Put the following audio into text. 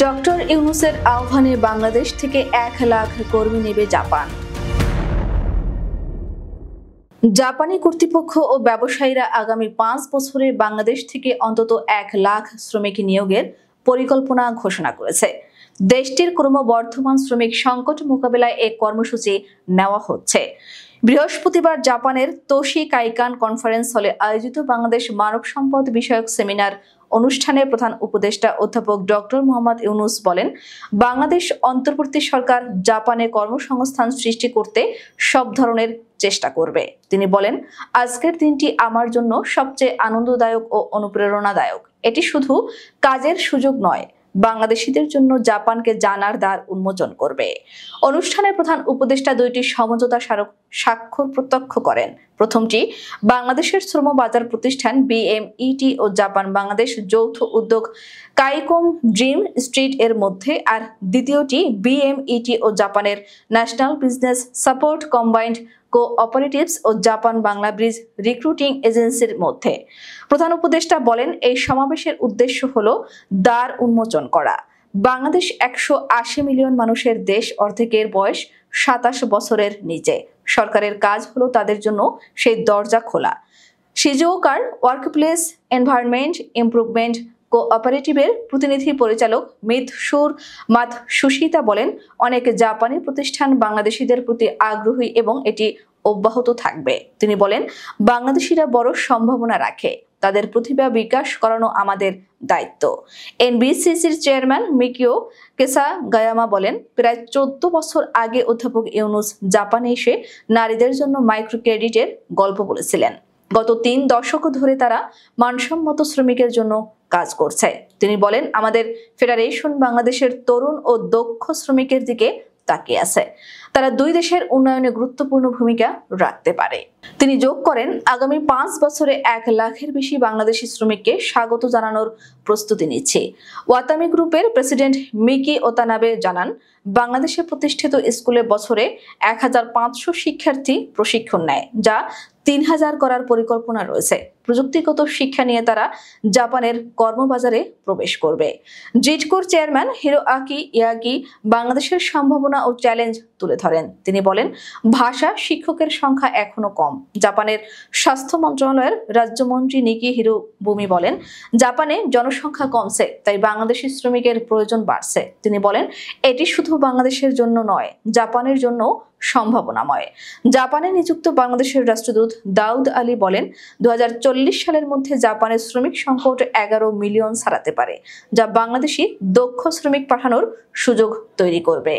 Doctor ইউনূসের আহ্বানে বাংলাদেশ থেকে ১ লাখ কর্মী নেবে জাপান। জাপানি কর্তৃপক্ষ ও ব্যবসায়ীরা আগামী ৫ বছরে বাংলাদেশ থেকে অন্তত ১ লাখ শ্রমিক নিয়োগের পরিকল্পনা ঘোষণা করেছে। দেশটির ক্রমবর্ধমান শ্রমিক সংকট মোকাবেলায় এই কর্মসূচি নেওয়া হচ্ছে। বৃহস্পতিবার জাপানের তোশি কাইকান কনফারেন্স হলে আয়োজিত বাংলাদেশ মানব সম্পদ বিষয়ক সেমিনার অনুষ্ঠানে প্রধান উপদেষ্টা অধ্যাপক ডক্টর মোহাম্মদ ইউনূস বলেন, বাংলাদেশ অন্তর্বর্তী সরকার জাপানে কর্মসংস্থান সৃষ্টি করতে সব ধরনের চেষ্টা করবে। তিনি বলেন, আজকের দিনটি আমার জন্য সবচেয়ে আনন্দদায়ক ও অনুপ্রেরণাদায়ক। এটি শুধু কাজের সুযোগ নয়, বাংলাদেশিদের জন্য জাপানকে জানার দ্বার উন্মোচন করবে। অনুষ্ঠানে প্রধান উপদেষ্টা ২টি সমঝোতা স্বাক্ষর প্রত্যক্ষ করেন। প্রথমটি বাংলাদেশের শ্রম বাজার প্রতিষ্ঠান BMET ও জাপান বাংলাদেশ যৌথ উদ্যোগ কাইকোম ড্রিম স্ট্রিট এর মধ্যে, আর দ্বিতীয়টি BMET ও জাপানের national business support combined cooperatives ও জাপান বাংলা ব্রিজ রিক্রুটিং এজেন্সির মধ্যে। প্রধান উপদেষ্টা বলেন, এই সমাবেশের উদ্দেশ্য হলো দ্বার উন্মোচন করা। বাংলাদেশ ১৮০ মিলিয়ন মানুষের দেশ, অর্ধেকের বয়স ২৭ বছরের নিচে। সরকারের কাজ হলো তাদের জন্য সেই দরজা খোলা। শিজুওকার ওয়ার্কপ্লেস এনভায়রনমেন্ট ইমপ্রুভমেন্ট কোঅপারেটিভের প্রতিনিধি পরিচালক মিৎসুর মাতসুশিতা বলেন, অনেক জাপানি প্রতিষ্ঠান বাংলাদেশিদের প্রতি আগ্রহী এবং এটি অব্যাহত থাকবে। তিনি বলেন, বাংলাদেশিরা বড় সম্ভাবনা রাখে, তাদের প্রতিভা বিকাশ করানো আমাদের দায়িত্ব। NBCCর চেয়ারম্যান মিকিও কেসাগায়ামা বলেন, প্রায় ১৪ বছর আগে অধ্যাপক ইউনূস জাপানে এসে নারীদের জন্য মাইক্রো ক্রেডিটের গল্প বলেছিলেন। গত ৩ দশক ধরে তারা মানসম্মত শ্রমিকের জন্য কাজ করছে। তিনি বলেন, আমাদের ফেডারেশন বাংলাদেশের তরুণ ও দক্ষ শ্রমিকের দিকে তাকিয়ে আছে। তারা দুই দেশের উন্নয়নে গুরুত্বপূর্ণ ভূমিকা রাখতে পারে। তিনি যোগ করেন, আগামী ৫ বছরে ১ লাখের বেশি বাংলাদেশি শ্রমিককে স্বাগত জানানোর প্রস্তুতি নিচ্ছে। ওয়াতামি গ্রুপের প্রেসিডেন্ট মিকি ওতানাবে জানান, বাংলাদেশে প্রতিষ্ঠিত স্কুলে বছরে ১৫০০ শিক্ষার্থী প্রশিক্ষণ নেয়, যা ৩,০০০ করার পরিকল্পনা রয়েছে। প্রযুক্তিগত শিক্ষা নিয়ে তারা জাপানের কর্মবাজারে প্রবেশ করবে। জিটকোর চেয়ারম্যান হিরোআকি ইয়াকি বাংলাদেশের সম্ভাবনা ও চ্যালেঞ্জ তুলে ধরেন। তিনি বলেন, ভাষা শিক্ষকের সংখ্যা এখনো কম। জাপানের স্বাস্থ্য মন্ত্রণালয়ের রাজ্যমন্ত্রী নিকি হিরোবুমি বলেন, জাপানে জনসংখ্যা কমছে, তাই বাংলাদেশি শ্রমিকের প্রয়োজন বাড়ছে। তিনি বলেন, এটি শুধু বাংলাদেশের জন্য নয়, জাপানের জন্য সম্ভাবনাময়। জাপানে নিযুক্ত বাংলাদেশের রাষ্ট্রদূত দাউদ আলী বলেন, ২০৪০ সালের মধ্যে জাপানের শ্রমিক সংকট ১১ মিলিয়ন ছাড়াতে পারে, যা বাংলাদেশি দক্ষ শ্রমিক পাঠানোর সুযোগ তৈরি করবে।